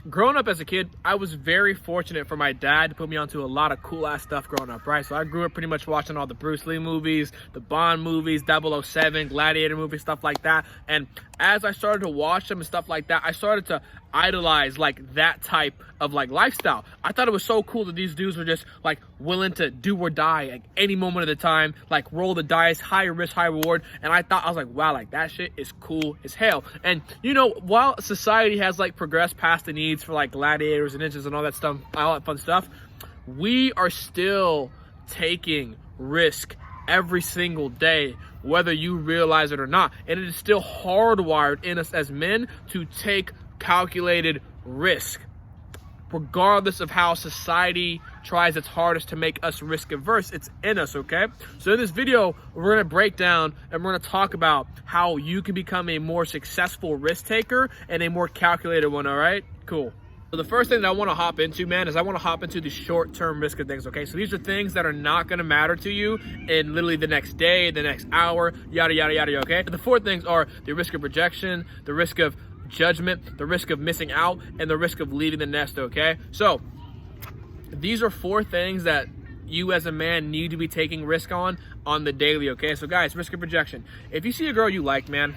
growing up as a kid, I was very fortunate for my dad to put me onto a lot of cool ass stuff growing up, right? So I grew up pretty much watching all the Bruce Lee movies, the Bond movies, 007, Gladiator movies, stuff like that. And as I started to watch them and stuff like that, I started to idolize like that type of like lifestyle. I thought it was so cool that these dudes were just like willing to do or die at any moment of the time, like roll the dice, high risk, high reward. And I was like, wow, like that shit is cool as hell. And you know, while society has like progressed past the needs for like gladiators and ninjas and all that stuff, all that fun stuff, we are still taking risk every single day, whether you realize it or not. And it is still hardwired in us as men to take calculated risk, regardless of how society tries its hardest to make us risk averse. It's in us, okay? So in this video, we're gonna break down and we're gonna talk about how you can become a more successful risk taker and a more calculated one, all right? Cool. So the first thing that I want to hop into, man, is I want to hop into the short-term risk of things, okay? So these are things that are not going to matter to you in literally the next day, the next hour, yada, yada, yada, okay? The four things are the risk of rejection, the risk of judgment, the risk of missing out, and the risk of leaving the nest, okay? So these are four things that you as a man need to be taking risk on the daily, okay? So guys, risk of rejection. If you see a girl you like, man,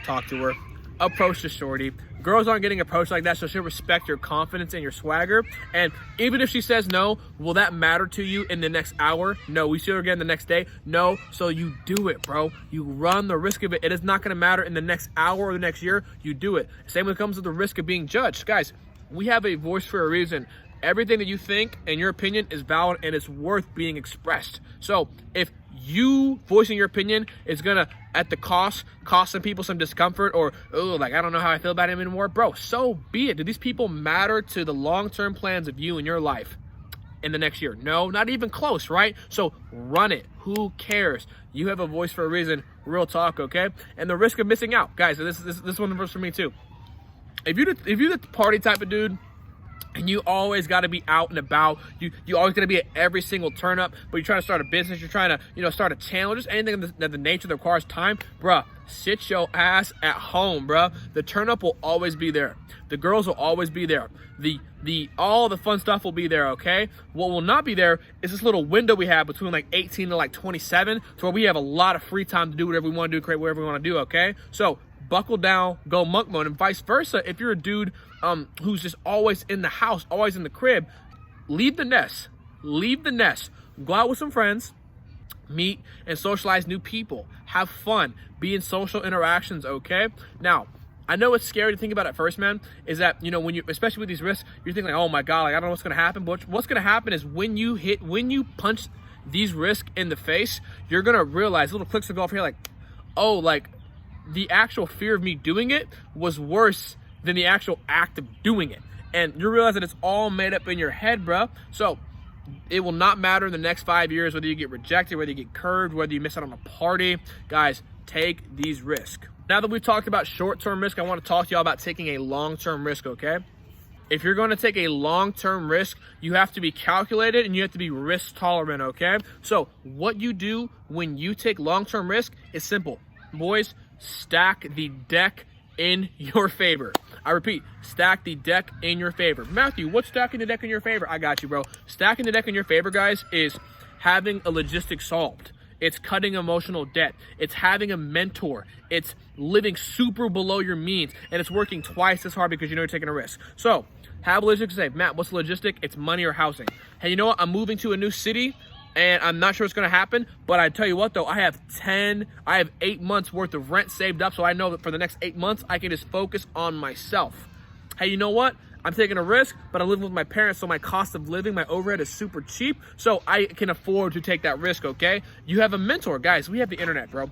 talk to her, approach the shorty. Girls aren't getting approached like that, so she'll respect your confidence and your swagger. And even if she says no, will that matter to you in the next hour? No. We see her again the next day? No. So you do it, bro. You run the risk of it. It is not going to matter in the next hour or the next year. You do it. Same when it comes to the risk of being judged. Guys, we have a voice for a reason. Everything that you think and your opinion is valid and it's worth being expressed. So if you voicing your opinion is gonna, at the cost some people some discomfort, or oh, like I don't know how I feel about him anymore, bro, so be it. Do these people matter to the long-term plans of you and your life in the next year? No, not even close, right? So run it. Who cares? You have a voice for a reason. Real talk, okay? And the risk of missing out, guys. This one was for me too. If you're the party type of dude, and you always got to be out and about, you always got to be at every single turn up, but you're trying to start a business, you're trying to, you know, start a channel, just anything that the nature that requires time, bruh, sit your ass at home, bruh. The turn up will always be there. The girls will always be there. All the fun stuff will be there, okay? What will not be there is this little window we have between like 18 to like 27, to where we have a lot of free time to do whatever we want to do, create whatever we want to do, okay? So buckle down, go monk mode, and vice versa. If you're a dude who's just always in the house, always in the crib, leave the nest. Leave the nest. Go out with some friends, meet and socialize new people. Have fun. Be in social interactions, okay? Now, I know it's scary to think about at first, man, is that, you know, when you, especially with these risks, you're thinking like, oh my God, like I don't know what's gonna happen. But what's gonna happen is when you punch these risks in the face, you're gonna realize, little clicks will go off here like, oh, like the actual fear of me doing it was worse than the actual act of doing it. And you realize that it's all made up in your head, bro. So it will not matter in the next 5 years whether you get rejected, whether you get curved, whether you miss out on a party. Guys, take these risks. Now that we've talked about short-term risk, I want to talk to y'all about taking a long-term risk, okay? If you're going to take a long-term risk, you have to be calculated and you have to be risk tolerant, okay? So what you do when you take long-term risk is simple. Boys, stack the deck in your favor. I repeat, stack the deck in your favor. Matthew, what's stacking the deck in your favor? I got you, bro. Stacking the deck in your favor, guys, is having a logistics solved. It's cutting emotional debt. It's having a mentor. It's living super below your means. And it's working twice as hard because you know you're taking a risk. So, have a logistic say, Matt, what's the logistic? It's money or housing. Hey, you know what? I'm moving to a new city, and I'm not sure what's gonna happen, but I tell you what though, I have 8 months worth of rent saved up, so I know that for the next 8 months, I can just focus on myself. Hey, you know what? I'm taking a risk, but I'm living with my parents, so my cost of living, my overhead is super cheap, so I can afford to take that risk, okay? You have a mentor. Guys, we have the internet, bro.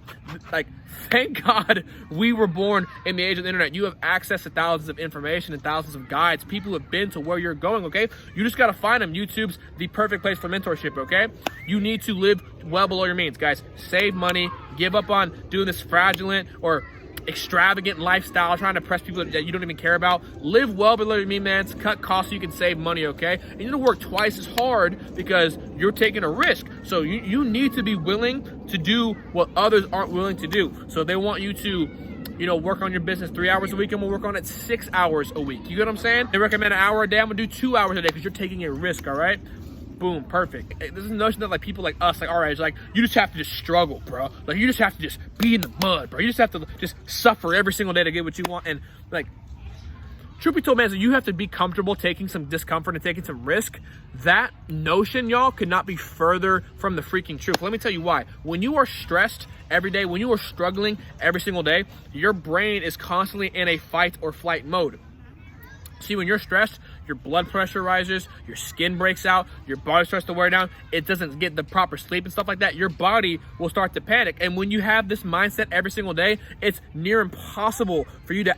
Like, thank God we were born in the age of the internet. You have access to thousands of information and thousands of guides. People who have been to where you're going, okay? You just gotta find them. YouTube's the perfect place for mentorship, okay? You need to live well below your means, guys. Save money, give up on doing this fraudulent or extravagant lifestyle, trying to impress people that you don't even care about. Live well below your means, man. Cut costs so you can save money, okay? And you need to work twice as hard because you're taking a risk. So you need to be willing to do what others aren't willing to do. So they want you to you know, work on your business 3 hours a week, and we'll work on it 6 hours a week. You get what I'm saying? They recommend an hour a day. I'm gonna do 2 hours a day because you're taking a risk, all right? Boom, perfect. There's a notion that like people like us, like our age, like you just have to just struggle, bro. Like you just have to just be in the mud, bro. You just have to just suffer every single day to get what you want. And like, truth be told, man, so you have to be comfortable taking some discomfort and taking some risk. That notion, y'all, could not be further from the freaking truth. Let me tell you why. When you are stressed every day, when you are struggling every single day, your brain is constantly in a fight or flight mode. See, when you're stressed, your blood pressure rises, your skin breaks out, your body starts to wear down, it doesn't get the proper sleep and stuff like that, your body will start to panic. And when you have this mindset every single day, it's near impossible for you to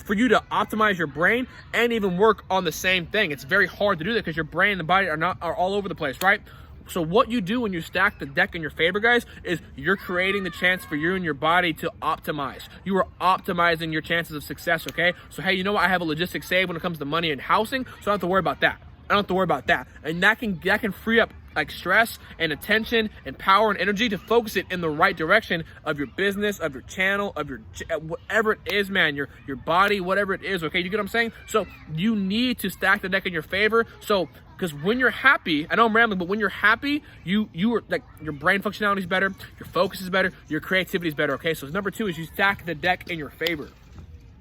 for you to optimize your brain and even work on the same thing. It's very hard to do that because your brain and the body are all over the place, right? So what you do when you stack the deck in your favor, guys, is you're creating the chance for you and your body to optimize. You are optimizing your chances of success, okay? So, hey, you know what? I have a logistic save when it comes to money and housing, so I don't have to worry about that. I don't have to worry about that. And that can free up like stress and attention and power and energy to focus it in the right direction of your business, of your channel, of your whatever it is, man, your body, whatever it is, okay? You get what I'm saying? So you need to stack the deck in your favor. So because when you're happy, I know I'm rambling, but when you're happy, you are like your brain functionality is better, your focus is better, your creativity is better, okay? So number 2 is you stack the deck in your favor.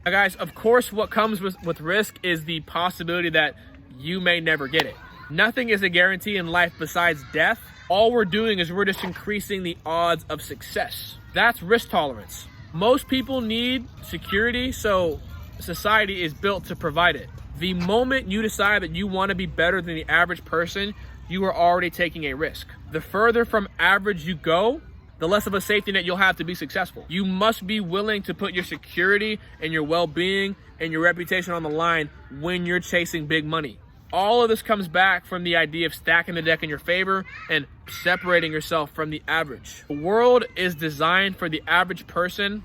Now guys, of course, what comes with risk is the possibility that you may never get it. Nothing is a guarantee in life besides death. All we're doing is we're just increasing the odds of success. That's risk tolerance. Most people need security, so society is built to provide it. The moment you decide that you want to be better than the average person, you are already taking a risk. The further from average you go, the less of a safety net you'll have to be successful. You must be willing to put your security and your well-being and your reputation on the line when you're chasing big money. All of this comes back from the idea of stacking the deck in your favor and separating yourself from the average. The world is designed for the average person.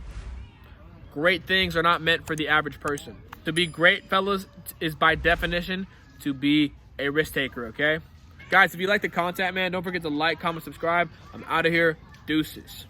Great things are not meant for the average person. To be great, fellas, is by definition to be a risk taker, okay? Guys, if you like the content, man, don't forget to like, comment, subscribe. I'm out of here. Deuces.